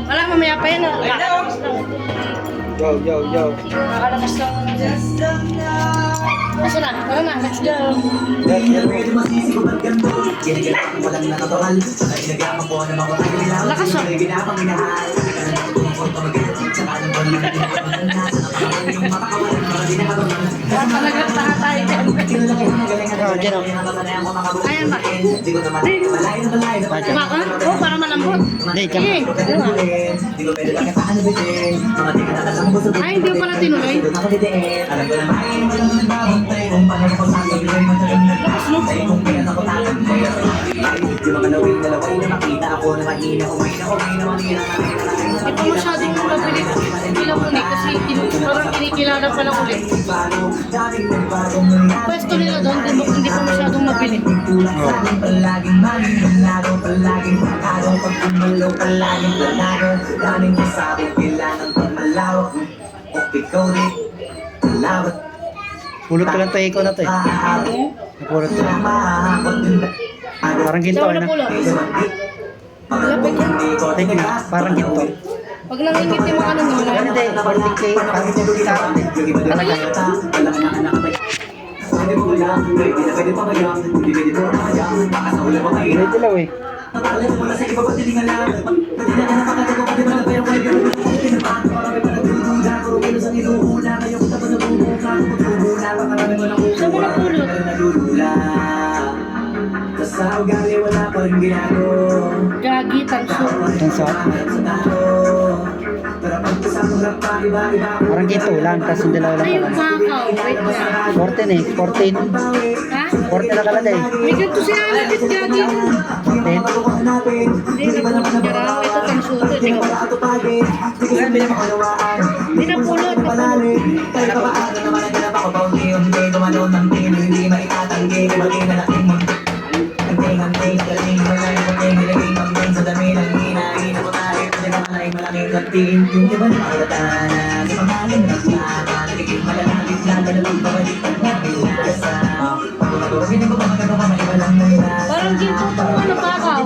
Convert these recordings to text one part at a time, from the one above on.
Wala, mamaya pa yan. Yo, yo, yo. Nakalakas lang. Basta na, tara na, let's go. Lakas ah. Talaga tayo dyan. Ayan ba? Baka? Oo, para malambot. Ay, hindi ko pala tinuloy. Ito masyadong mabilis. Ilang ulit kasi parang kinikilala pa lang ulit. Pwesto nila doon, hindi pa masyadong mabilis. Pulot ko lang tayo, ikaw na tayo. Pulot ko lang. Parang ginto, Saan mo ano? napulot? Lapit yan. Tingin na, parang ginto. Pag nangingit yung mga ano mo, wala na. Hindi, parang kay, parang kita. Talaga. Hindi dilaw eh. Saan mo napulot? Gagi, tanso. Tanso. Parang ginto lang, tapos yung dilaw lang Ay, yung pala. kakao. Wait lang. 14 eh, 14. Ha? 14 na kalagay. May ganito si Alabit, gagi. 14. Hindi, napulot niya raw. Ito, tanso to. Hindi ko. Hindi napulot. Parang ginto itong ano, kakao.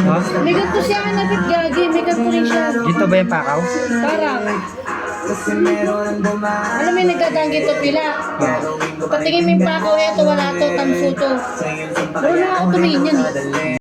Ha? May ganito si Alabit, gagi. May ganito rin siya. Ginto ba yung pakaw? Parang. Ano may nagdadanggit to pila? Patingin mo yung pakaw ito, wala to, tanso to. Pero na ako tumingin yan eh.